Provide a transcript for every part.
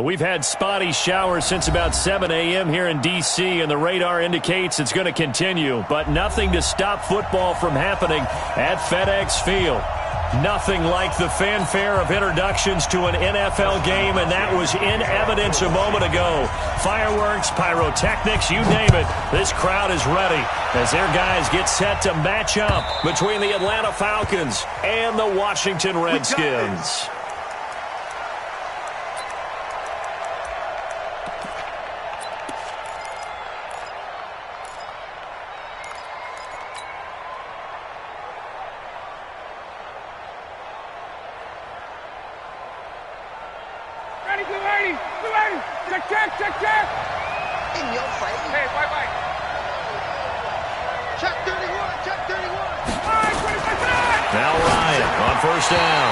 We've had spotty showers since about 7 a.m. here in D.C., and the radar indicates it's going to continue, but nothing to stop football from happening at FedEx Field. Nothing like the fanfare of introductions to an NFL game, and that was in evidence a moment ago. Fireworks, pyrotechnics, you name it. This crowd is ready as their guys get set to match up between the Atlanta Falcons and the Washington Redskins. Check. In your face. Hey, white. Check 31. Now Ryan on first down.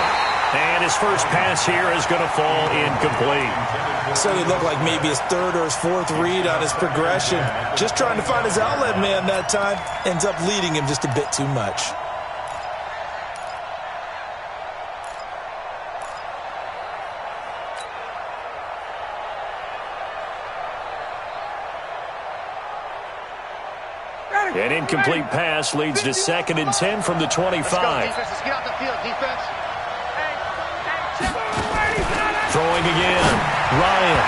And his first pass here is going to fall incomplete. So it looked like maybe his third or his fourth read on his progression. Just trying to find his outlet man that time. Ends up leading him just a bit too much. An incomplete pass leads to 2nd and 10 from the 25. Let's get out the field, defense. Throwing again. Ryan.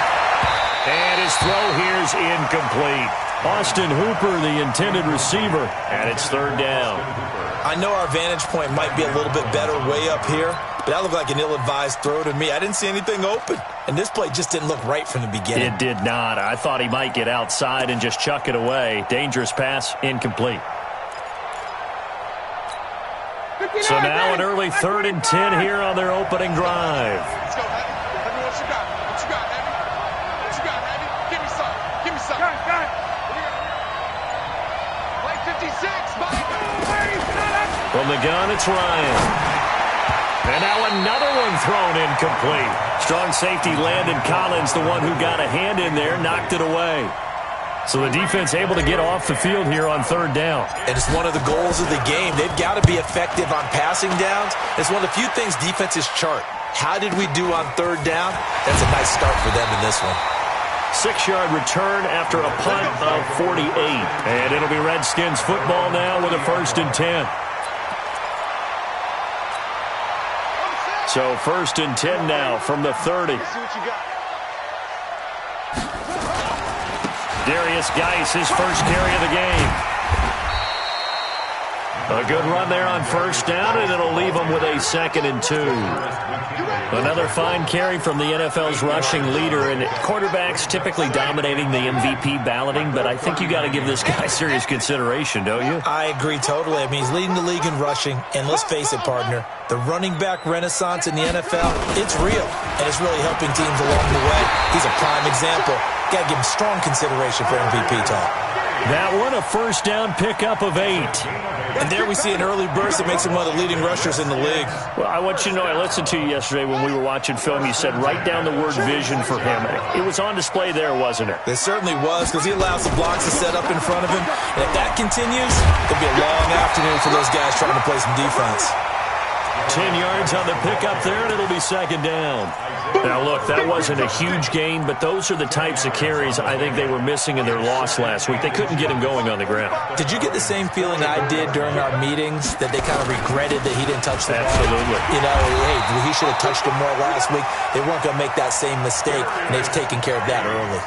And his throw here's incomplete. Austin Hooper, the intended receiver, and it's 3rd down. I know our vantage point might be a little bit better way up here, but that looked like an ill-advised throw to me. I didn't see anything open, and this play just didn't look right from the beginning. It did not. I thought he might get outside and just chuck it away. Dangerous pass, incomplete. So now an early 3rd and 10 here on their opening drive. Let's go, Heavy. Heavy, what you got? What you got, Heavy? What you got, Heavy? Give me some. Got. Play 56, Mike. From the gun, it's Ryan. And now another one thrown incomplete. Strong safety Landon Collins, the one who got a hand in there, knocked it away. So the defense able to get off the field here on 3rd down. And it's one of the goals of the game. They've got to be effective on passing downs. It's one of the few things defenses chart. How did we do on 3rd down? That's a nice start for them in this one. 6-yard return after a punt of 48. And it'll be Redskins football now with a 1st and 10. So 1st and 10 now from the 30. Darius Geis, his first carry of the game. A good run there on 1st down, and it'll leave them with a 2nd and 2. Another fine carry from the NFL's rushing leader, and quarterbacks typically dominating the MVP balloting, but I think you got to give this guy serious consideration, don't you? I agree totally. I mean, he's leading the league in rushing, and let's face it, partner, the running back renaissance in the NFL, it's real, and it's really helping teams along the way. He's a prime example. Got to give him strong consideration for MVP talk. That one, a 1st down pickup of 8. And there we see an early burst that makes him one of the leading rushers in the league. Well, I want you to know, I listened to you yesterday when we were watching film. You said write down the word vision for him. It was on display there, wasn't it? It certainly was, because he allows the blocks to set up in front of him. And if that continues, it'll be a long afternoon for those guys trying to play some defense. 10 yards on the pickup there, and it'll be 2nd down. Now, look, that wasn't a huge gain, but those are the types of carries I think they were missing in their loss last week. They couldn't get him going on the ground. Did you get the same feeling I did during our meetings, that they kind of regretted that he didn't touch the ball? Absolutely. You know, hey, he should have touched him more last week. They weren't going to make that same mistake, and they've taken care of that early.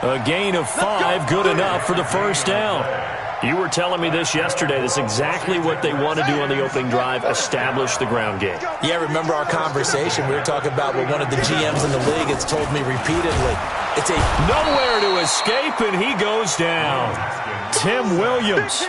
A gain of 5, good enough for the 1st down. You were telling me this yesterday. That's exactly what they want to do on the opening drive, establish the ground game. Yeah, remember our conversation? We were talking about what one of the GMs in the league has told me repeatedly. It's a nowhere to escape, and he goes down. Tim Williams.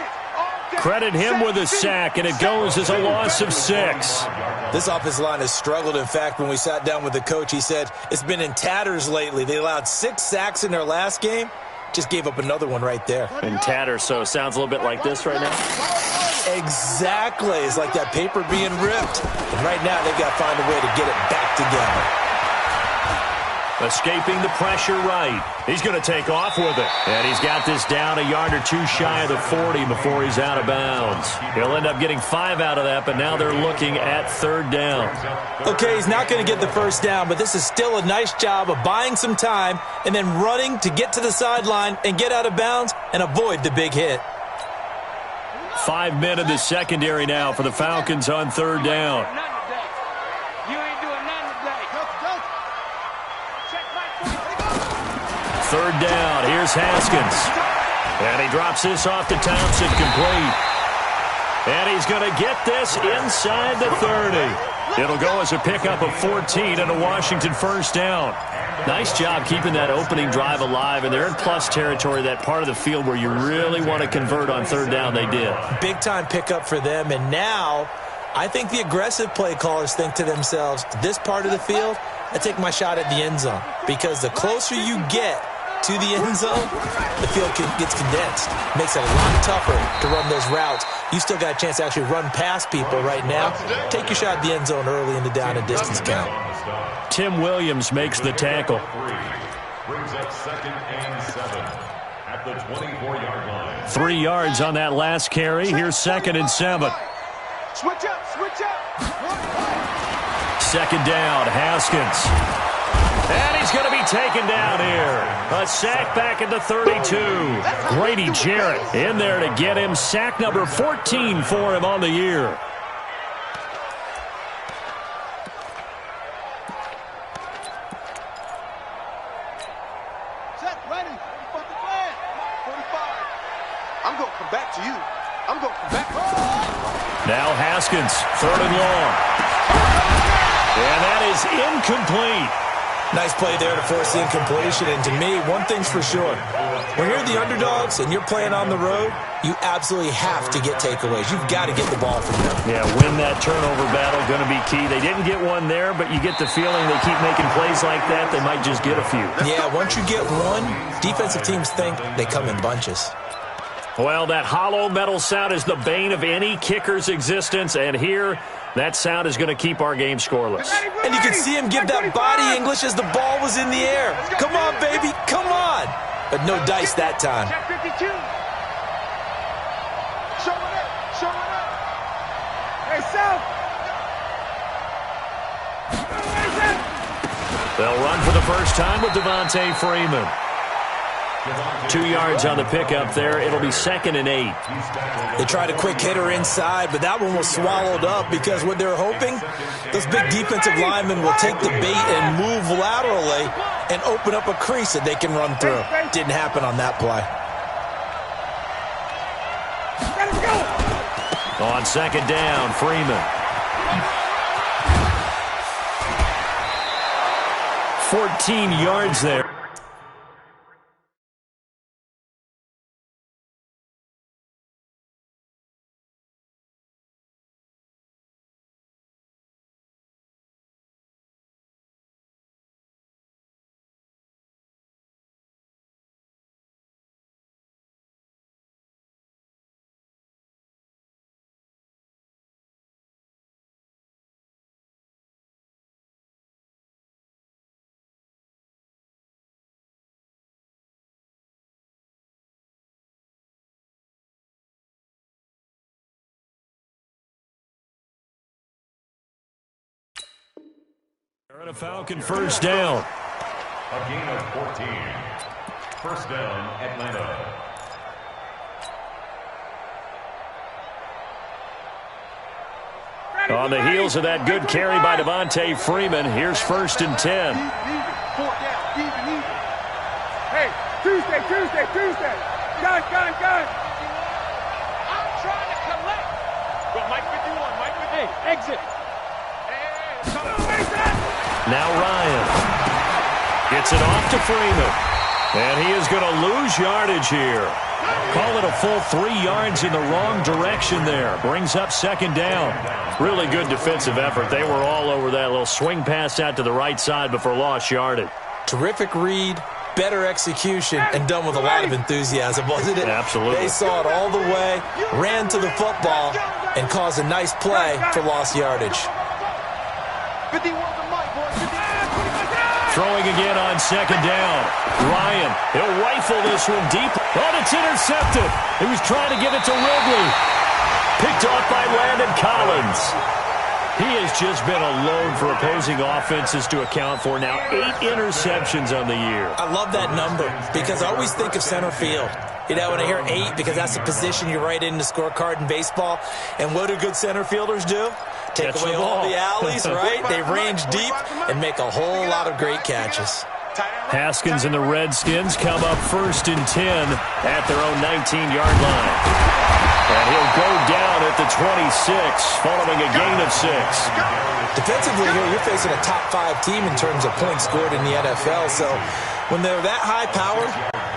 Credit him with a sack, and it goes as a loss of 6. This offensive line has struggled. In fact, when we sat down with the coach, he said it's been in tatters lately. They allowed 6 sacks in their last game. Just gave up another one right there. In tatters, so it sounds a little bit like this right now? Exactly. It's like that paper being ripped. And right now, they've got to find a way to get it back together. Escaping the pressure right. He's going to take off with it. And he's got this down a yard or two shy of the 40 before he's out of bounds. He'll end up getting 5 out of that, but now they're looking at third down. Okay, he's not going to get the first down, but this is still a nice job of buying some time and then running to get to the sideline and get out of bounds and avoid the big hit. 5 men in the secondary now for the Falcons on third down. Third down, here's Haskins. And he drops this off to Thompson, complete. And he's going to get this inside the 30. It'll go as a pickup of 14 and a Washington first down. Nice job keeping that opening drive alive, and they're in plus territory, that part of the field where you really want to convert on third down. They did. Big-time pickup for them, and now I think the aggressive play callers think to themselves, this part of the field, I take my shot at the end zone, because the closer you get to the end zone, the field gets condensed. Makes it a lot tougher to run those routes. You still got a chance to actually run past people right now. Take your shot at the end zone early in the down and distance count. Tim Williams makes the tackle. Brings up 2nd and 7 at the 24-yard line. 3 yards on that last carry. Here's 2nd and 7. Switch up, switch up. 2nd down, Haskins. And he's going to be taken down here. A sack back at the 32. Grady Jarrett in there to get him. Sack number 14 for him on the year. Set, ready. Fucking plan. 45. I'm going to come back to you. I'm going to come back. Now Haskins, 3rd and long. And that is incomplete. Nice play there to force the incompletion, and to me, one thing's for sure. When you're the underdogs and you're playing on the road, you absolutely have to get takeaways. You've got to get the ball from them. Yeah, win that turnover battle, going to be key. They didn't get one there, but you get the feeling they keep making plays like that, they might just get a few. Yeah, once you get one, defensive teams think they come in bunches. Well, that hollow metal sound is the bane of any kicker's existence, and here, that sound is going to keep our game scoreless. And you can see him give that body English as the ball was in the air. Come on, baby, come on. But no dice that time. Check 52. Showing up, showing up. Hey, South. They'll run for the first time with Devontae Freeman. 2 yards on the pickup there. It'll be 2nd and 8. They tried a quick hitter inside, but that one was swallowed up because what they're hoping, those big defensive linemen will take the bait and move laterally and open up a crease that they can run through. Didn't happen on that play. On 2nd down, Freeman. 14 yards there. They're at a Falcon first down. A gain of 14. First down, Atlanta. On the heels of that good carry by Devontae Freeman, here's 1st and 10. Fourth down, even. Hey, Tuesday. Gun. I'm trying to collect. But Mike 51, Mike 51. Hey, exit. Now Ryan gets it off to Freeman. And he is going to lose yardage here. Call it a full 3 yards in the wrong direction there. Brings up 2nd down. Really good defensive effort. They were all over that little swing pass out to the right side before lost yardage. Terrific read, better execution, and done with a lot of enthusiasm, wasn't it? Absolutely. They saw it all the way, ran to the football, and caused a nice play for lost yardage. 51 to Mike, boys. Throwing again on second down. Ryan, he'll rifle this one deep. Oh, it's intercepted. He was trying to give it to Ridley. Picked off by Landon Collins. He has just been a load for opposing offenses to account for. Now 8 interceptions on the year. I love that number because I always think of center field. You know, when I hear 8, because that's the position you write in the scorecard in baseball. And what do good center fielders do? Take away all the alleys, right? They range deep and make a whole lot of great catches. Haskins and the Redskins come up 1st and 10 at their own 19-yard line. And he'll go down at the 26 following a gain of 6. Defensively here, you're facing a top 5 team in terms of points scored in the NFL. So when they're that high-powered,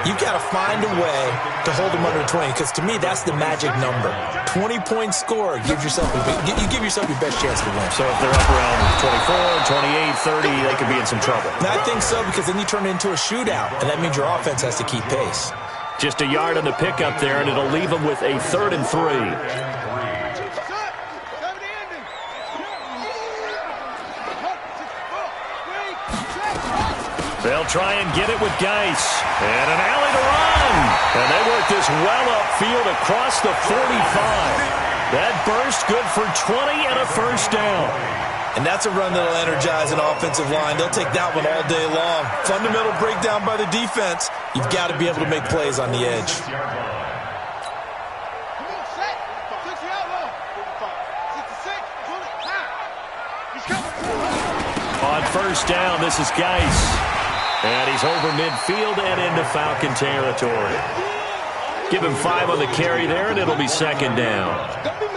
you've got to find a way to hold them under 20, because to me, that's the magic number. 20-point score gives yourself you give yourself your best chance to win. So if they're up around 24, 28, 30, they could be in some trouble. And I think so, because then you turn it into a shootout, and that means your offense has to keep pace. Just a yard on the pickup there, and it'll leave them with a 3rd and 3. They'll try and get it with Geis. And an alley to run. And they work this well upfield across the 45. That burst good for 20 and a 1st down. And that's a run that'll energize an offensive line. They'll take that one all day long. Fundamental breakdown by the defense. You've got to be able to make plays on the edge. On 1st down, this is Geis. And he's over midfield and into Falcon territory. Give him 5 on the carry there, and it'll be 2nd down.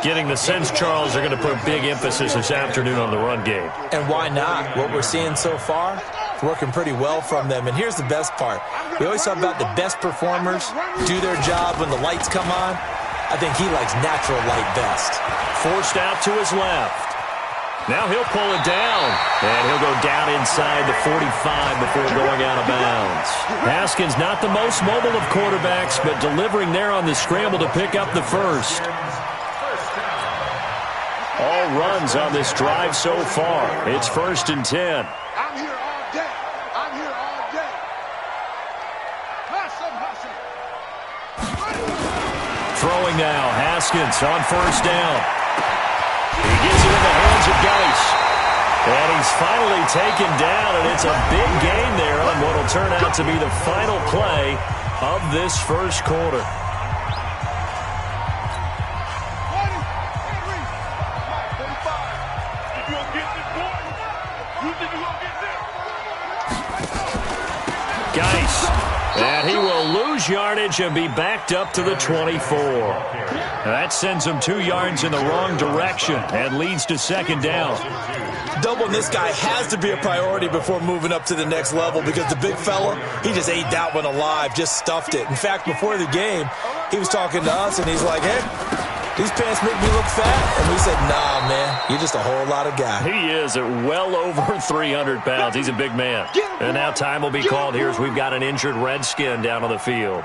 Getting the sense Charles are going to put big emphasis this afternoon on the run game. And why not? What we're seeing so far, it's working pretty well from them. And here's the best part. We always talk about the best performers do their job when the lights come on. I think he likes natural light best. Forced out to his left. Now he'll pull it down, and he'll go down inside the 45 before going out of bounds. Haskins not the most mobile of quarterbacks, but delivering there on the scramble to pick up the 1st. All runs on this drive so far. It's 1st and 10. I'm here all day. I'm here all day. Hustle. Throwing now, Haskins on 1st down. He gets it in the hands of Geis. And he's finally taken down, and it's a big gain there on what will turn out to be the final play of this 1st quarter. Geis, and he will lose yardage and be backed up to the 24. That sends him 2 yards in the wrong direction and leads to 2nd down. Doubling this guy has to be a priority before moving up to the next level, because the big fella, he just ate that one alive, just stuffed it. In fact, before the game, he was talking to us, and he's like, hey, these pants make me look fat. And we said, nah, man, you're just a whole lot of guy. He is at well over 300 pounds. He's a big man. And now time will be called here as we've got an injured Redskin down on the field.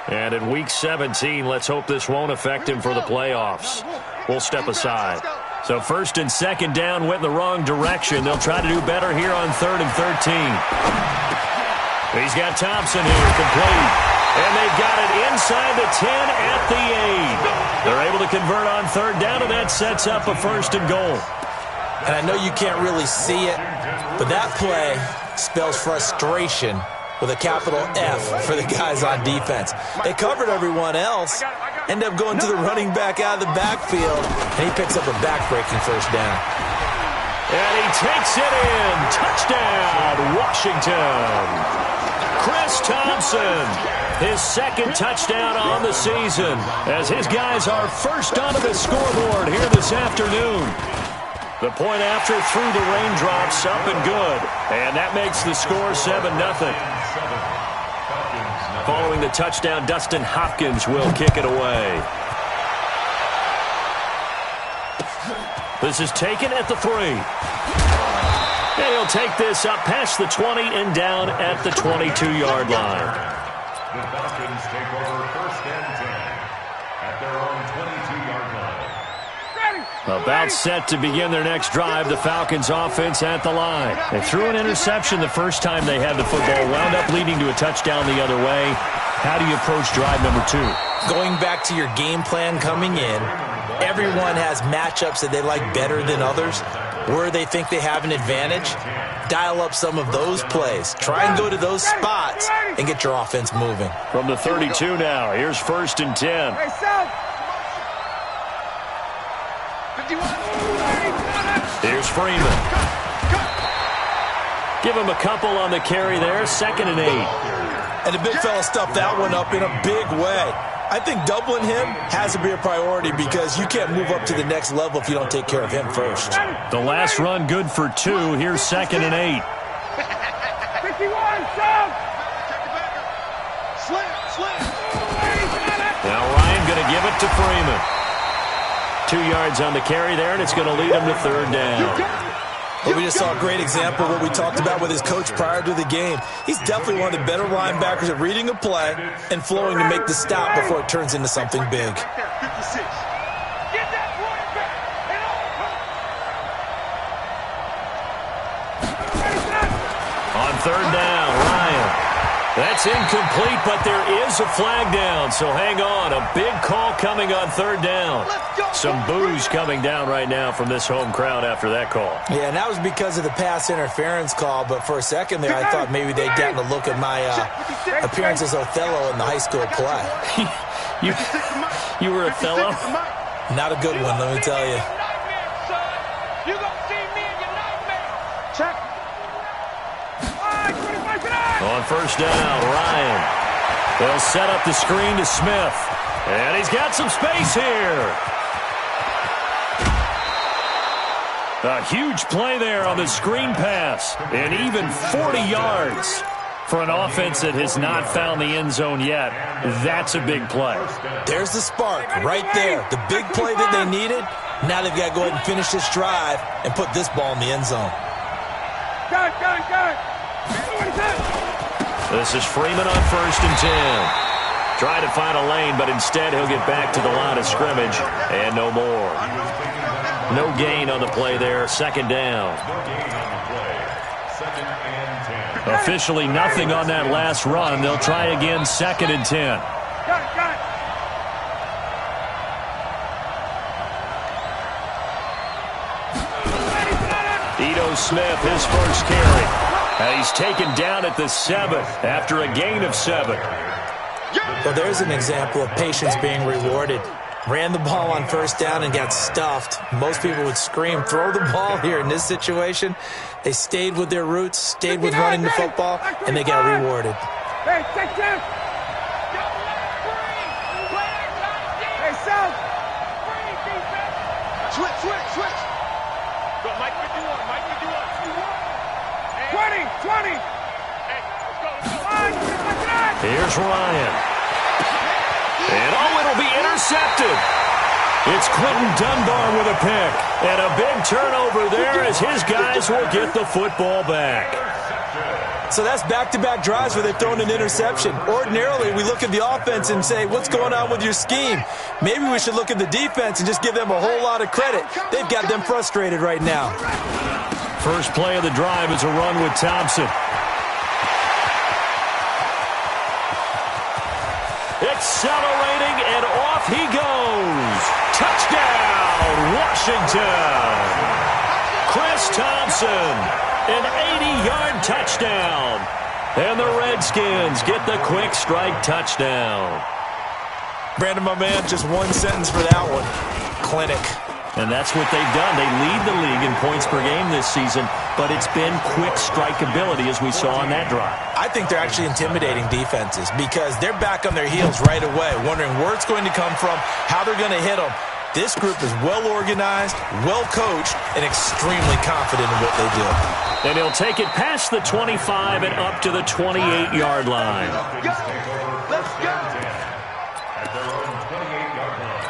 And in Week 17, let's hope this won't affect him for the playoffs. We'll step aside. So 1st and 2nd down went in the wrong direction. They'll try to do better here on 3rd and 13. He's got Thompson here, complete. And they've got it inside the 10 at the 8. They're able to convert on 3rd down, and that sets up a 1st and goal. And I know you can't really see it, but that play spells frustration with a capital F for the guys on defense. They covered everyone else, end up going to the running back out of the backfield, and he picks up a back-breaking 1st down. And he takes it in. Touchdown, Washington. Chris Thompson, his 2nd touchdown on the season, as his guys are first onto the scoreboard here this afternoon. The point after through the raindrops, up and good. And that makes the score 7-0. Following the touchdown, Dustin Hopkins will kick it away. This is taken at the 3. And he'll take this up past the 20 and down at the 22-yard line. The Falcons take over 1st and 10 at their own 22-yard line. About set to begin their next drive, the Falcons offense at the line. They threw an interception the first time they had the football, wound up leading to a touchdown the other way. How do you approach drive number 2? Going back to your game plan coming in, everyone has matchups that they like better than others, where they think they have an advantage. Dial up some of those plays. Try and go to those spots and get your offense moving. From the 32 now, here's 1st and 10. Here's Freeman. Give him a couple on the carry there. 2nd and 8. And the big fella stuffed that one up in a big way. I think doubling him has to be a priority because you can't move up to the next level if you don't take care of him first. The last run good for 2. Here's 2nd and 8. 51, Now Ryan going to give it to Freeman. 2 yards on the carry there, and it's going to lead him to 3rd down. Well, we just saw a great example of what we talked about with his coach prior to the game. He's definitely one of the better linebackers at reading a play and flowing to make the stop before it turns into something big. On 3rd down, Ryan. That's incomplete, but there is a flag down, so hang on. A big call coming on 3rd down. Some boos coming down right now from this home crowd after that call. Yeah, and that was because of the pass interference call, but for a second there I thought maybe they'd gotten a look at my appearance as Othello in the high school play. You were Othello? Not a good one, let me tell you. On 1st down, Ryan. They'll set up the screen to Smith. And he's got some space here. A huge play there on the screen pass. And even 40 yards for an offense that has not found the end zone yet. That's a big play. There's the spark right there. The big play that they needed. Now they've got to go ahead and finish this drive and put this ball in the end zone. Gun. This is Freeman on 1st and 10. Trying to find a lane, but instead he'll get back to the line of scrimmage and no more. No gain on the play there. 2nd down. Officially nothing on that last run. They'll try again 2nd and 10. Ito Smith, his first carry. And he's taken down at the 7th after a gain of 7. Well, there's an example of patience being rewarded. Ran the ball on 1st down and got stuffed. Most people would scream, throw the ball here. In this situation, they stayed with their roots, stayed with running the football, and they got rewarded. Hey, take this. Hey, South. Switch. Go, Mike 51. 20. Here's Ryan. And it'll be intercepted. It's Quentin Dunbar with a pick. And a big turnover there as his guys will get the football back. So that's back-to-back drives where they've thrown an interception. Ordinarily, we look at the offense and say, what's going on with your scheme? Maybe we should look at the defense and just give them a whole lot of credit. They've got them frustrated right now. First play of the drive is a run with Thompson. Accelerating, and off he goes. Touchdown, Washington. Chris Thompson, an 80-yard touchdown. And the Redskins get the quick strike touchdown. Brandon, my man, just one sentence for that one. Clinic. And that's what they've done. They lead the league in points per game this season, but it's been quick strike ability as we saw on that drive. I think they're actually intimidating defenses because they're back on their heels right away, wondering where it's going to come from, how they're going to hit them. This group is well organized, well coached, and extremely confident in what they do. And he'll take it past the 25 and up to the 28-yard line. Let's go. At their own 28-yard line.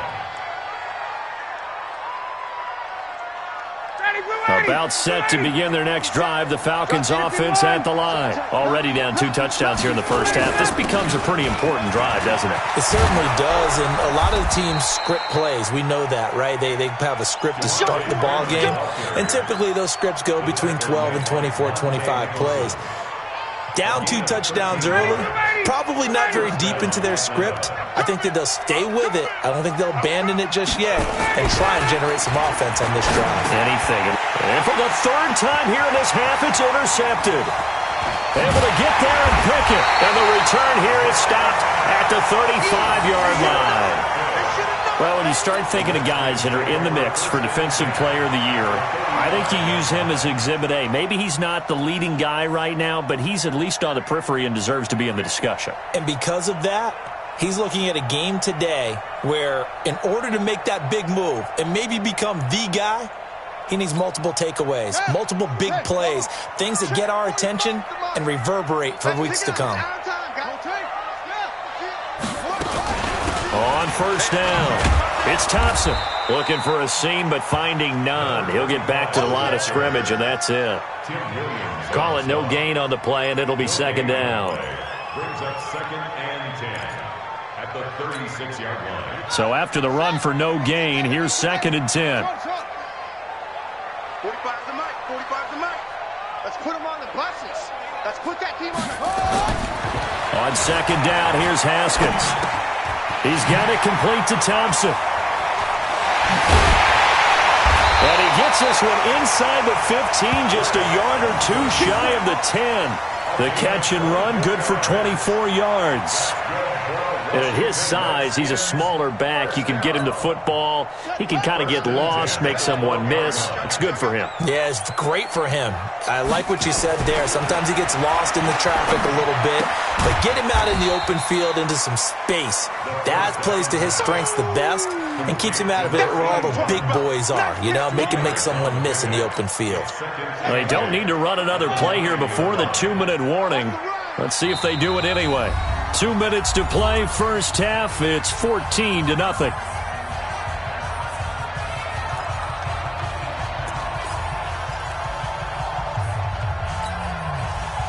A About set to begin their next drive. The Falcons offense at the line. Already down 2 touchdowns here in the first half. This becomes a pretty important drive, doesn't it? It certainly does, and a lot of the teams script plays. We know that, right? They have a script to start the ball game, and typically those scripts go between 12 and 24, 25 plays. Down 2 touchdowns early, probably not very deep into their script. I think that they'll stay with it. I don't think they'll abandon it just yet and try and generate some offense on this drive. Anything. And for the 3rd time here in this half, it's intercepted. Able to get there and pick it. And the return here is stopped at the 35-yard line. Well, when you start thinking of guys that are in the mix for Defensive Player of the Year, I think you use him as Exhibit A. Maybe he's not the leading guy right now, but he's at least on the periphery and deserves to be in the discussion. And because of that, he's looking at a game today where in order to make that big move and maybe become the guy, he needs multiple takeaways, multiple big plays, things that get our attention and reverberate for weeks to come. On first down, it's Thompson. Looking for a seam, but finding none. He'll get back to the line of scrimmage, and that's it. Call it no gain on the play, and it'll be 2nd down. Brings up 2nd and 10 at the 36-yard line. So after the run for no gain, here's 2nd and 10. 45's the mic. 45's the mic. Let's put them on the buses. Let's put that team on the... On 2nd down, here's Haskins. He's got it complete to Thompson. And he gets this one inside the 15, just a yard or 2 shy of the 10. The catch and run, good for 24 yards. And at his size, he's a smaller back. You can get him the football. He can kind of get lost, make someone miss. It's good for him. Yeah, it's great for him. I like what you said there. Sometimes he gets lost in the traffic a little bit, but get him out in the open field into some space. That plays to his strengths the best and keeps him out of it where all the big boys are, you know, make someone miss in the open field. Well, they don't need to run another play here before the 2-minute warning. Let's see if they do it anyway. 2 minutes to play, first half. It's 14-0.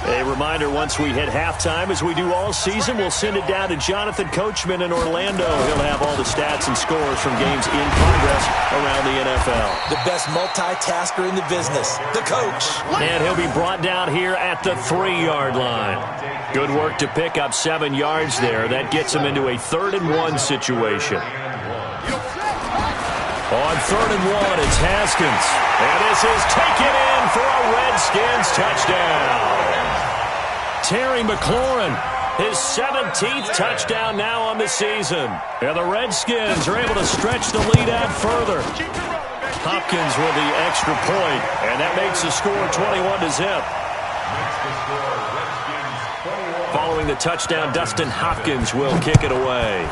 A reminder, once we hit halftime, as we do all season, we'll send it down to Jonathan Coachman in Orlando. He'll have all the stats and scores from games in progress around the NFL. The best multitasker in the business, the coach. And he'll be brought down here at the 3-yard line. Good work to pick up 7 yards there. That gets him into a 3rd and 1 situation. On 3rd and 1, it's Haskins. And this is taken in for a Redskins touchdown. Terry McLaurin, his 17th touchdown now on the season. And the Redskins are able to stretch the lead out further. Hopkins with the extra point, and that makes the score 21-0. Following the touchdown, Dustin Hopkins will kick it away.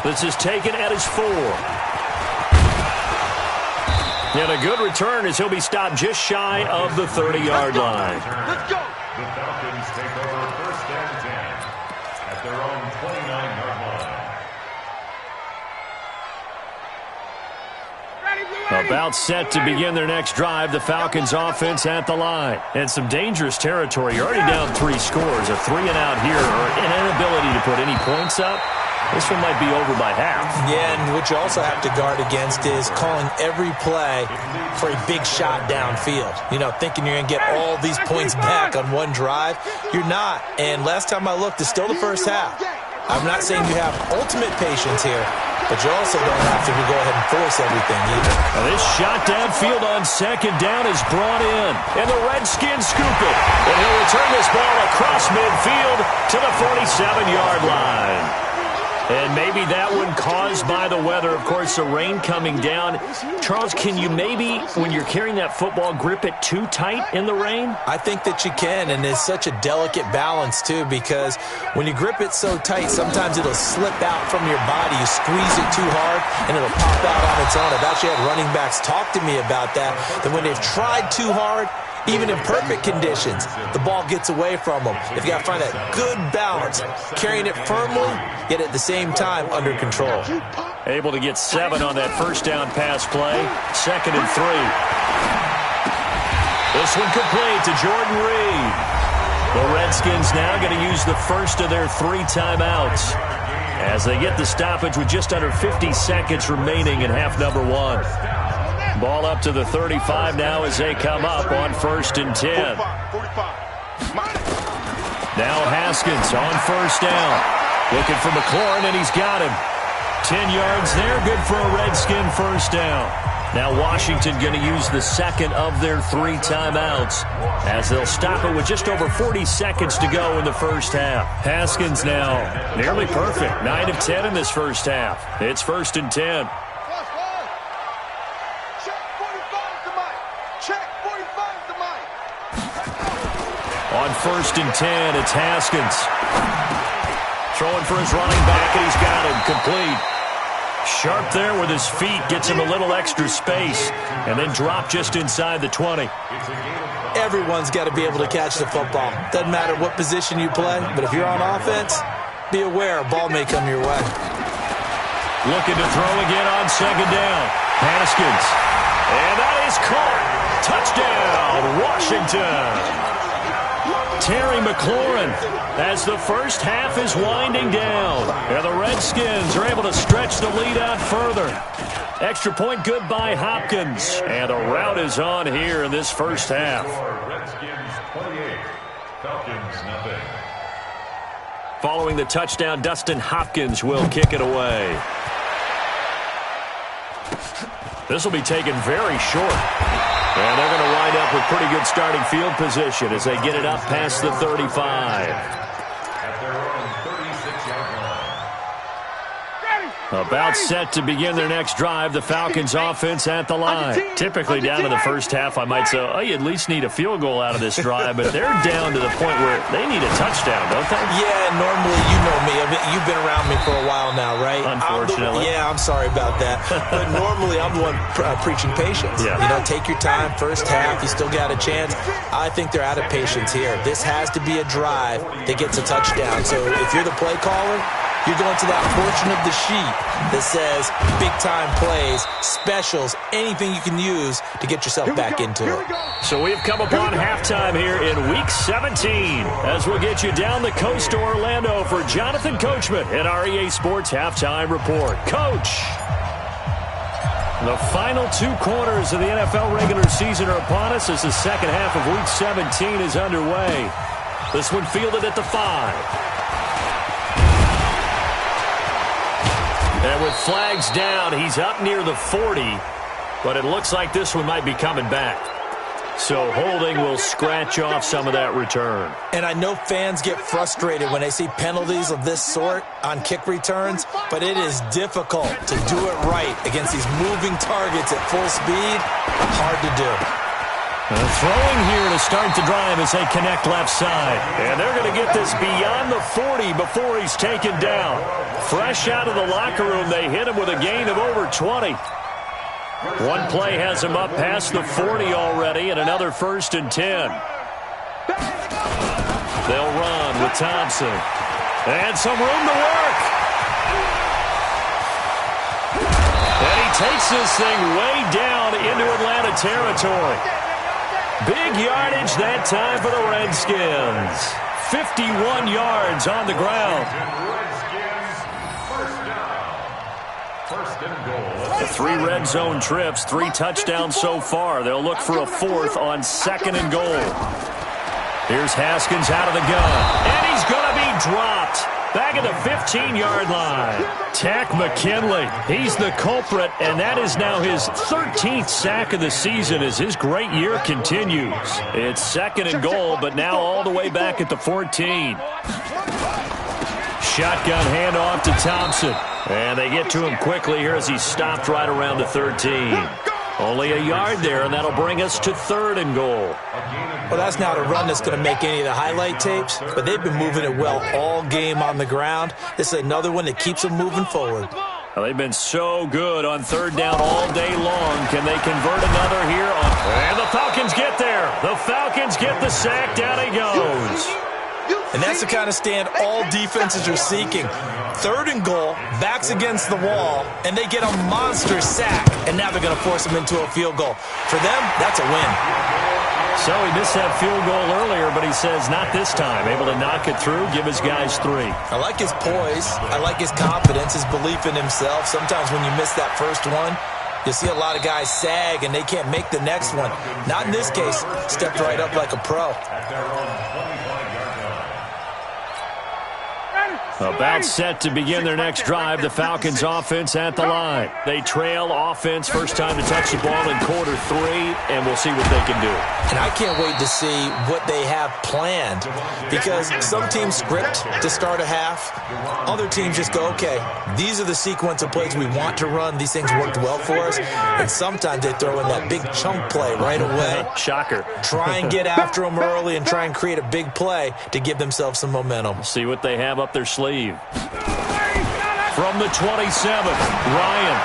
This is taken at his 4. And a good return as he'll be stopped just shy of the 30-yard line. Let's go. The Falcons take over 1st and 10 at their own 29-yard line. About set to begin their next drive, the Falcons offense at the line. And some dangerous territory. You're already down 3 scores. A 3-and-out here, or an inability to put any points up. This one might be over by half. Yeah, and what you also have to guard against is calling every play for a big shot downfield. You know, thinking you're going to get all these points back on one drive. You're not. And last time I looked, it's still the first half. I'm not saying you have ultimate patience here, but you also don't have to go ahead and force everything either. Now this shot downfield on 2nd down is brought in, and the Redskins scoop it. And he'll return this ball across midfield to the 47-yard line. And maybe that one caused by the weather. Of course, the rain coming down. Charles, can you maybe, when you're carrying that football, grip it too tight in the rain? I think that you can, and it's such a delicate balance, too, because when you grip it so tight, sometimes it'll slip out from your body. You squeeze it too hard, and it'll pop out on its own. I've actually had running backs talk to me about that when they've tried too hard, even in perfect conditions, the ball gets away from them. If you got to find that good balance, carrying it firmly, yet at the same time under control. Able to get 7 on that first down pass play. 2nd and 3. This one complete to Jordan Reed. The Redskins now going to use the first of their 3 timeouts as they get the stoppage with just under 50 seconds remaining in half number 1. Ball up to the 35 now as they come up on 1st and 10. Now Haskins on 1st down. Looking for McLaurin, and he's got him. 10 yards there, good for a Redskin 1st down. Now Washington going to use the 2nd of their 3 timeouts as they'll stop it with just over 40 seconds to go in the first half. Haskins now nearly perfect. 9 of 10 in this first half. It's 1st and 10. On 1st and 10, it's Haskins. Throwing for his running back, and he's got him complete. Sharp there with his feet, gets him a little extra space, and then drop just inside the 20. Everyone's got to be able to catch the football. Doesn't matter what position you play, but if you're on offense, be aware a ball may come your way. Looking to throw again on 2nd down. Haskins. And that is caught. Touchdown, Washington. Terry McLaurin as the first half is winding down. And the Redskins are able to stretch the lead out further. Extra point good by Hopkins. And the rout is on here in this first half. Redskins 28, Falcons nothing. Following the touchdown, Dustin Hopkins will kick it away. This will be taken very short. And they're going to wind up with pretty good starting field position as they get it up past the 35. At their own 36-yard line. About set to begin their next drive, the Falcons offense at the line. Typically down to the first half, I might say, oh, you at least need a field goal out of this drive, but they're down to the point where they need a touchdown, don't they? Yeah, normally, you know me. You've been around me for a while now, right? Unfortunately. I'm sorry about that. But normally, I'm the one preaching patience. Yeah. You know, take your time, first half, you still got a chance. I think they're out of patience here. This has to be a drive that gets a touchdown. So if you're the play caller, you're going to that portion of the sheet that says big-time plays, specials, anything you can use to get yourself back into it. So we've come upon halftime here in Week 17 as we'll get you down the coast to Orlando for Jonathan Coachman at our EA Sports Halftime Report. Coach! The final 2 quarters of the NFL regular season are upon us as the second half of Week 17 is underway. This one fielded at the 5. And with flags down, he's up near the 40, but it looks like this one might be coming back. So holding will scratch off some of that return. And I know fans get frustrated when they see penalties of this sort on kick returns, but it is difficult to do it right against these moving targets at full speed. Hard to do. Throwing here to start the drive as they connect left side. And they're going to get this beyond the 40 before he's taken down. Fresh out of the locker room, they hit him with a gain of over 20. One play has him up past the 40 already, and another 1st and 10. They'll run with Thompson. And some room to work. And he takes this thing way down into Atlanta territory. Big yardage that time for the Redskins. 51 yards on the ground. The 3 red zone trips, 3 touchdowns so far. They'll look for a 4th on 2nd and goal. Here's Haskins out of the gun. And he's going to be dropped. Back at the 15-yard line. Tack McKinley. He's the culprit, and that is now his 13th sack of the season as his great year continues. It's 2nd and goal, but now all the way back at the 14. Shotgun handoff to Thompson. And they get to him quickly here as he's stopped right around the 13. Only a yard there, and that'll bring us to 3rd and goal. Well, that's not a run that's going to make any of the highlight tapes, but they've been moving it well all game on the ground. This is another one that keeps them moving forward. Well, they've been so good on 3rd down all day long. Can they convert another here? And the Falcons get there. The Falcons get the sack. Down he goes. And that's the kind of stand all defenses are seeking. 3rd and goal, backs against the wall, and they get a monster sack. And now they're going to force them into a field goal. For them, that's a win. So he missed that field goal earlier, but he says not this time. Able to knock it through, give his guys 3. I like his poise. I like his confidence, his belief in himself. Sometimes when you miss that first one, you see a lot of guys sag and they can't make the next one. Not in this case. Stepped right up like a pro. About set to begin their next drive, the Falcons offense at the line. They trail offense, first time to touch the ball in quarter 3, and we'll see what they can do. And I can't wait to see what they have planned, because some teams script to start a half. Other teams just go, okay, these are the sequence of plays we want to run. These things worked well for us. And sometimes they throw in that big chunk play right away. Shocker. Try and get after them early and try and create a big play to give themselves some momentum. See what they have up their sleeve. From the 27, Ryan.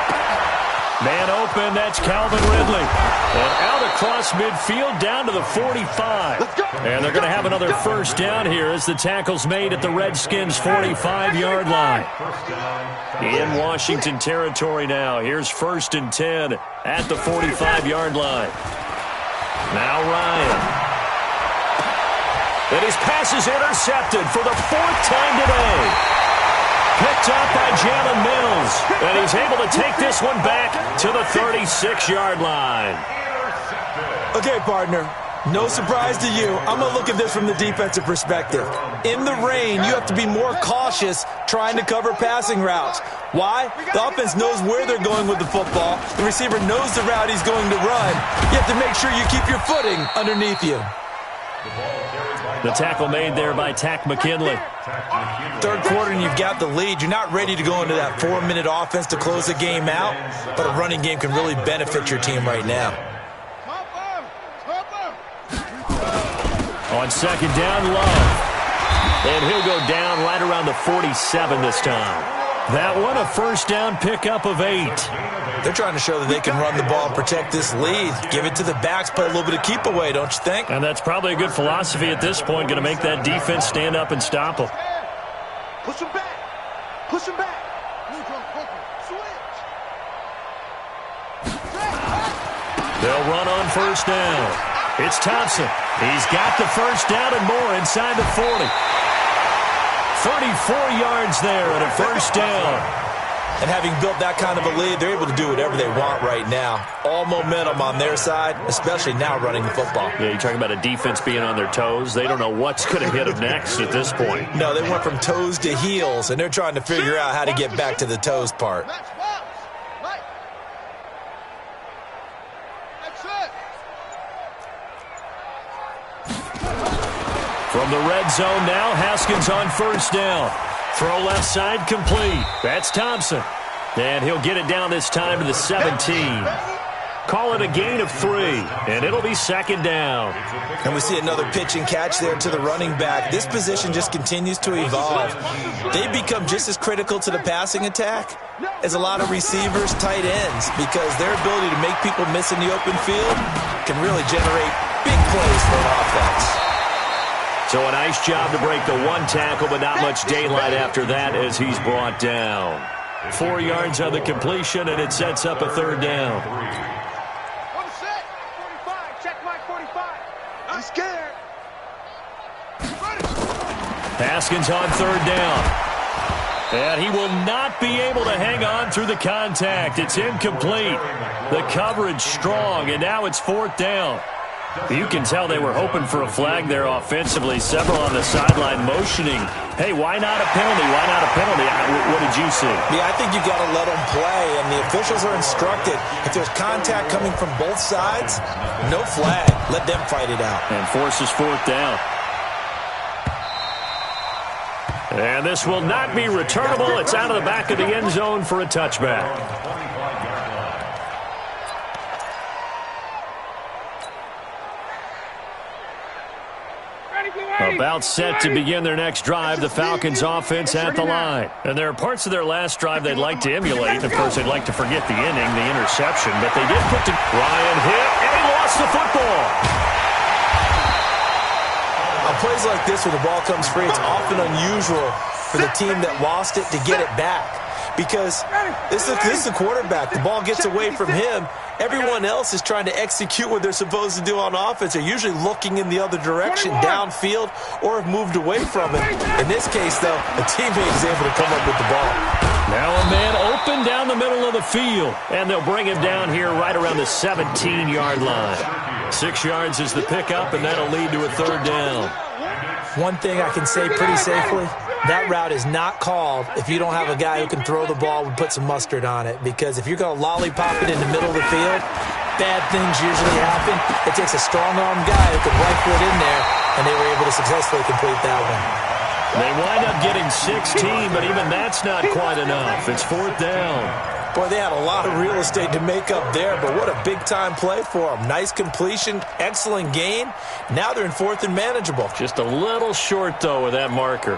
Man open, that's Calvin Ridley. And out across midfield down to the 45. And they're going to have another first down here as the tackle's made at the Redskins' 45-yard line. In Washington territory now. Here's 1st and 10 at the 45-yard line. Now Ryan. And his pass is intercepted for the 4th time today. Picked up by Jalen Mills. And he's able to take this one back to the 36-yard line. Okay, partner. No surprise to you. I'm going to look at this from the defensive perspective. In the rain, you have to be more cautious trying to cover passing routes. Why? The offense knows where they're going with the football. The receiver knows the route he's going to run. You have to make sure you keep your footing underneath you. The tackle made there by Tack McKinley. 3rd quarter and you've got the lead. You're not ready to go into that 4-minute offense to close the game out, but a running game can really benefit your team right now. On 2nd down, Love. And he'll go down right around the 47 this time. That one a first down pickup of 8. They're trying to show that they can run the ball and protect this lead. Give it to the backs, play a little bit of keep away, don't you think? And that's probably a good philosophy at this point. Going to make that defense stand up and stop them. Push him back. Push him back. They'll run on first down. It's Thompson. He's got the first down and more inside the 40. 34 yards there and a first down. And having built that kind of a lead, they're able to do whatever they want right now. All momentum on their side, especially now running the football. Yeah, you're talking about a defense being on their toes. They don't know what's going to hit them next at this point. No, they went from toes to heels, and they're trying to figure out how to get back to the toes part. From the red zone now, Haskins on first down. Throw left side complete. That's Thompson. And he'll get it down this time to the 17. Call it a gain of 3, and it'll be 2nd down. And we see another pitch and catch there to the running back. This position just continues to evolve. They become just as critical to the passing attack as a lot of receivers, tight ends, because their ability to make people miss in the open field can really generate big plays for an offense. So a nice job to break the 1 tackle, but not much daylight after that as he's brought down. 4 yards on the completion, and it sets up a 3rd down. I'm scared. Haskins on 3rd down. And he will not be able to hang on through the contact. It's incomplete. The coverage strong, and now it's 4th down. You can tell they were hoping for a flag there offensively. Several on the sideline motioning. Hey, why not a penalty? Why not a penalty? What did you see? Yeah, I think you've got to let them play, and the officials are instructed. If there's contact coming from both sides, no flag. Let them fight it out. And forces 4th down. And this will not be returnable. It's out of the back of the end zone for a touchback. About set to begin their next drive, the Falcons offense at the line. And there are parts of their last drive they'd like to emulate. Of course, they'd like to forget the inning, the interception, but they did put Ryan hit, and he lost the football. I'll plays like this where the ball comes free, it's often unusual for the team that lost it to get it back. Because this is the quarterback. The ball gets away from him. Everyone else is trying to execute what they're supposed to do on offense. They're usually looking in the other direction, downfield, or have moved away from it. In this case, though, a teammate is able to come up with the ball. Now a man open down the middle of the field, and they'll bring him down here right around the 17-yard line. 6 yards is the pickup, and that'll lead to a third down. One thing I can say pretty safely, that route is not called if you don't have a guy who can throw the ball and put some mustard on it. Because if you're going to lollipop it in the middle of the field, bad things usually happen. It takes a strong-armed guy who can rifle it in there, and they were able to successfully complete that one. They wind up getting 16, but even that's not quite enough. It's fourth down. Boy, they had a lot of real estate to make up there, but what a big-time play for them. Nice completion, excellent gain. Now they're in fourth and manageable. Just a little short, though, with that marker.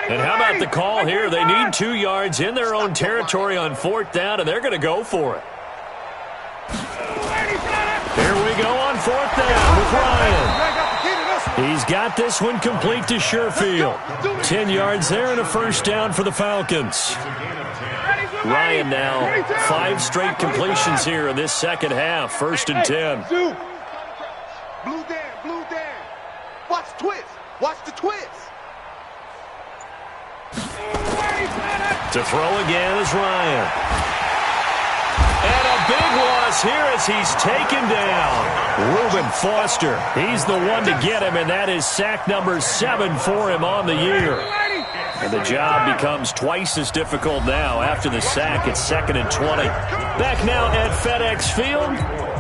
And how about the call here? They need 2 yards in their own territory on fourth down, and they're going to go for it. Here we go on fourth down with Ryan. He's got this one complete to Sherfield. 10 yards there and a first down for the Falcons. Ryan now 5 straight completions here in this second half. First and 10. Blue Dan. Watch the twist. Watch the twist. To throw again is Ryan. And a big loss here as he's taken down. Reuben Foster. He's the one to get him, and that is sack number 7 for him on the year. And the job becomes twice as difficult now after the sack. It's 2nd and 20. Back now at FedEx Field.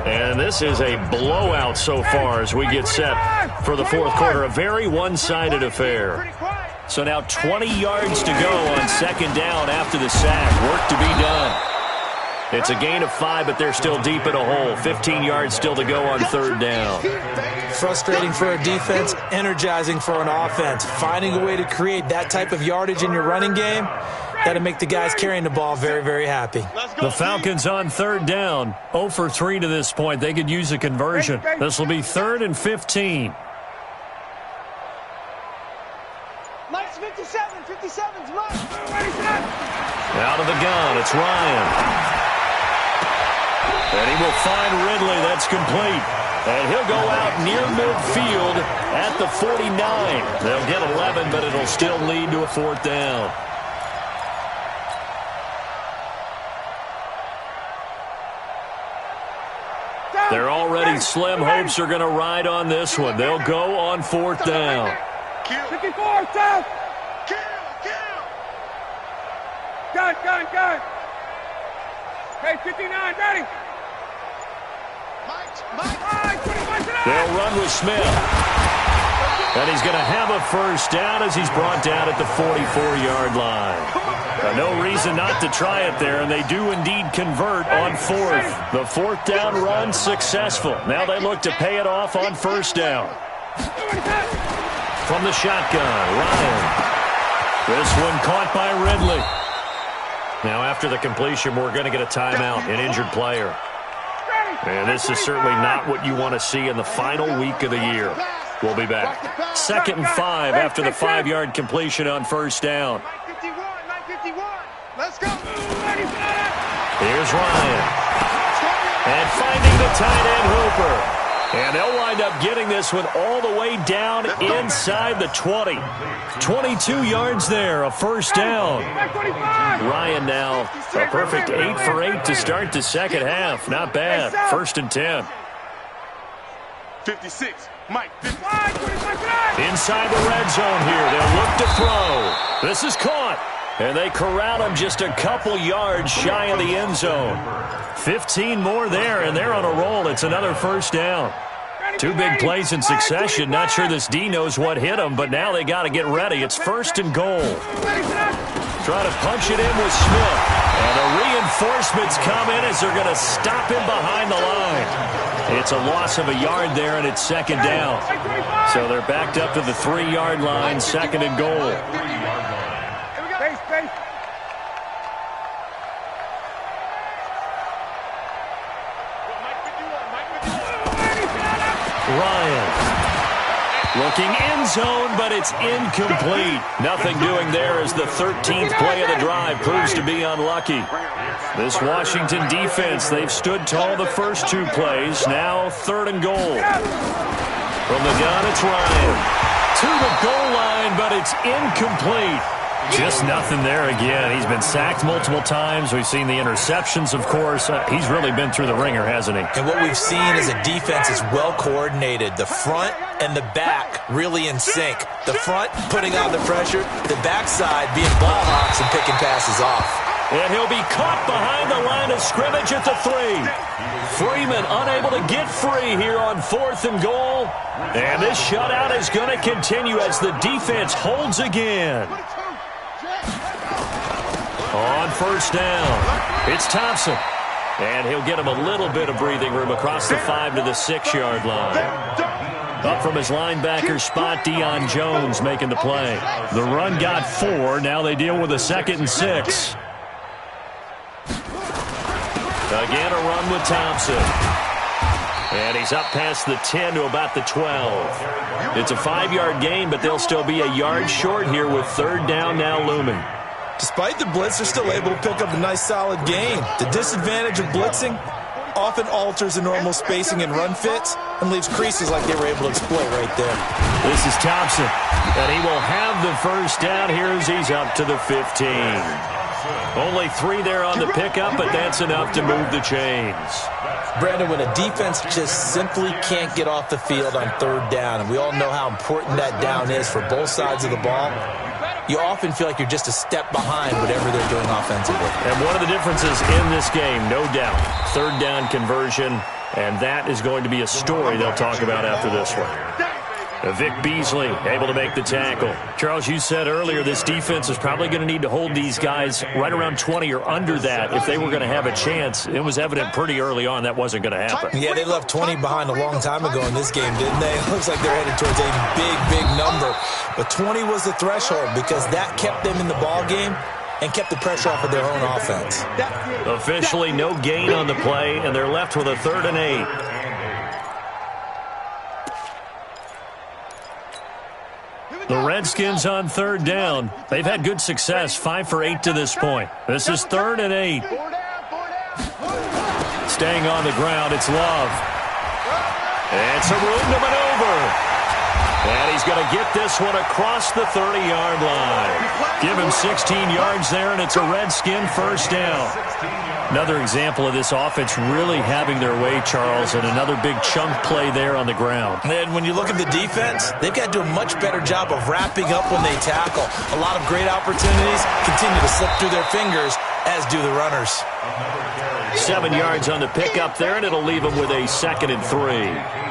And this is a blowout so far as we get set for the fourth quarter. A very one-sided affair. So now 20 yards to go on second down after the sack. Work to be done. It's a gain of 5, but they're still deep in a hole. 15 yards still to go on third down. Frustrating for a defense, energizing for an offense. Finding a way to create that type of yardage in your running game, that'll make the guys carrying the ball very, very happy. The Falcons on third down. 0 for 3 to this point. They could use a conversion. This will be 3rd and 15. Mike's 57. 57's Mike. Out of the gun, it's Ryan. And he will find Ridley. That's complete. And he'll go out near midfield at the 49. They'll get 11, but it'll still lead to a fourth down. They're already slim. Hopes are going to ride on this one. They'll go on fourth down. 54, South. Gun. Hey, 59, ready. They'll run with Smith. And he's going to have a first down as he's brought down at the 44-yard line. No reason not to try it there, and they do indeed convert on fourth. The fourth down run successful. Now they look to pay it off on first down. From the shotgun, Ryan. This one caught by Ridley. Now after the completion, we're going to get a timeout, an injured player. And this is certainly not what you want to see in the final week of the year. We'll be back. 2nd and 5 after the 5-yard completion on first down. 951. Let's go. Here's Ryan. And finding the tight end Hooper. And they'll wind up getting this one all the way down inside the 20. 22 yards there, a first down. Ryan now a perfect 8 for 8 to start the second half. Not bad. 1st and 10. 56. Mike. Inside the red zone here. They'll look to throw. This is caught. And they corral him just a couple yards shy of the end zone. 15 more there, and they're on a roll. It's another first down. 2 big plays in succession. Not sure this D knows what hit him, but now they got to get ready. It's 1st and goal. Try to punch it in with Smith. And the reinforcements come in as they're going to stop him behind the line. It's a loss of a yard there, and it's 2nd down. So they're backed up to the 3-yard line, 2nd and goal. Ryan. Looking end zone, but it's incomplete. Nothing doing there as the 13th play of the drive proves to be unlucky. This Washington defense, they've stood tall the first 2 plays. Now 3rd and goal. From the gun, it's Ryan. To the goal line, but it's incomplete. Just nothing there again. He's been sacked multiple times. We've seen the interceptions, of course. He's really been through the ringer, hasn't he? And what we've seen is a defense that's well coordinated. The front and the back really in sync. The front putting on the pressure, the backside being ball hawks and picking passes off. And he'll be caught behind the line of scrimmage at the 3. Freeman unable to get free here on 4th and goal. And this shutout is going to continue as the defense holds again. On 1st down, it's Thompson. And he'll get him a little bit of breathing room across the 5 to the 6-yard line. Up from his linebacker spot, Deion Jones making the play. The run got 4. Now they deal with a 2nd and 6. Again, a run with Thompson. And he's up past the 10 to about the 12. It's a 5-yard gain, but they'll still be a yard short here with 3rd down now looming. Despite the blitz, they're still able to pick up a nice solid gain. The disadvantage of blitzing often alters the normal spacing and run fits and leaves creases like they were able to exploit right there. This is Thompson, and he will have the 1st down here as he's up to the 15. Only 3 there on the pickup, but that's enough to move the chains. Brandon, when a defense just simply can't get off the field on 3rd down, and we all know how important that down is for both sides of the ball, you often feel like you're just a step behind whatever they're doing offensively. And one of the differences in this game, no doubt, 3rd down conversion, and that is going to be a story they'll talk about after this one. Vic Beasley able to make the tackle. Charles, you said earlier this defense is probably going to need to hold these guys right around 20 or under that if they were going to have a chance. It was evident pretty early on that wasn't going to happen. Yeah, they left 20 behind a long time ago in this game, didn't they? It looks like they're headed towards a big number. But 20 was the threshold because that kept them in the ball game and kept the pressure off of their own offense. Officially no gain on the play, and they're left with a 3rd and 8. The Redskins on 3rd down. They've had good success, 5 for 8 to this point. This is 3rd and 8. Staying on the ground, it's Love. It's a room to maneuver. And he's going to get this one across the 30-yard line. Give him 16 yards there, and it's a Redskin 1st down. Another example of this offense really having their way, Charles, and another big chunk play there on the ground. And when you look at the defense, they've got to do a much better job of wrapping up when they tackle. A lot of great opportunities continue to slip through their fingers, as do the runners. 7 yards on the pickup there, and it'll leave them with a 2nd and 3.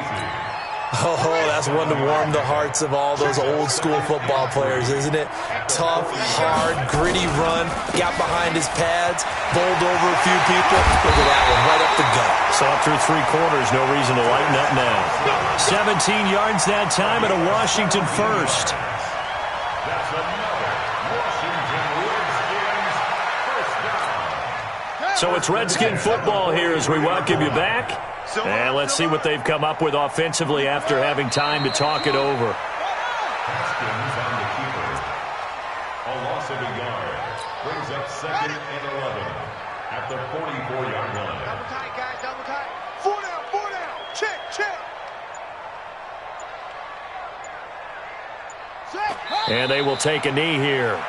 Oh, that's one to warm the hearts of all those old school football players, isn't it? Tough, hard, gritty run, got behind his pads, bowled over a few people. Look at that one, right up the gut. Saw it through 3 quarters, no reason to lighten up now. 17 yards that time and a Washington 1st. So it's Redskin football here as we welcome you back. And let's see what they've come up with offensively after having time to talk it over. A loss of a yard brings up 2nd and 11 at the 44-yard line. Double tight, guys, double tight. 4 down. Check. Set. And they will take a knee here.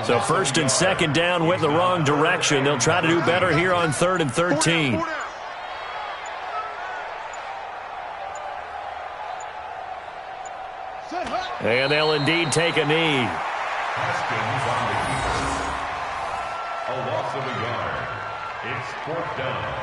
So 1st and 2nd down went the wrong direction. They'll try to do better here on 3rd and 13. And they'll indeed take a knee. A loss of a yard. It's 4th down.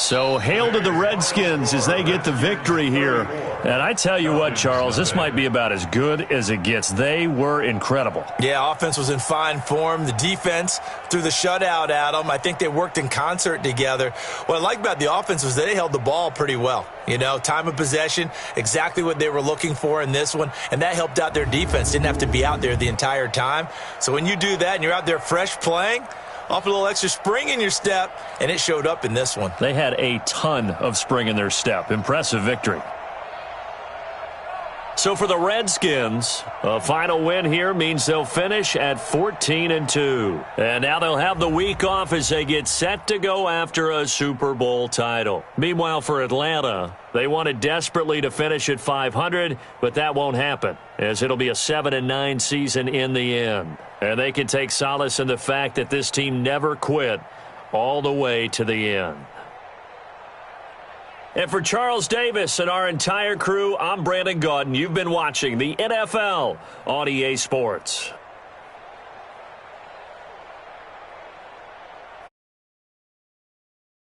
So hail to the Redskins as they get the victory here. And I tell you what, Charles, this might be about as good as it gets. They were incredible. Yeah, offense was in fine form. The defense threw the shutout at them. I think they worked in concert together. What I like about the offense was they held the ball pretty well. You know, time of possession, exactly what they were looking for in this one, and that helped out their defense. Didn't have to be out there the entire time. So when you do that and you're out there fresh playing, off a little extra spring in your step, and it showed up in this one. They had a ton of spring in their step. Impressive victory. So for the Redskins, a final win here means they'll finish at 14-2. And now they'll have the week off as they get set to go after a Super Bowl title. Meanwhile, for Atlanta, they wanted desperately to finish at 500, but that won't happen, as it'll be a 7-9 season in the end. And they can take solace in the fact that this team never quit all the way to the end. And for Charles Davis and our entire crew, I'm Brandon Gaudin. You've been watching the NFL on EA Sports.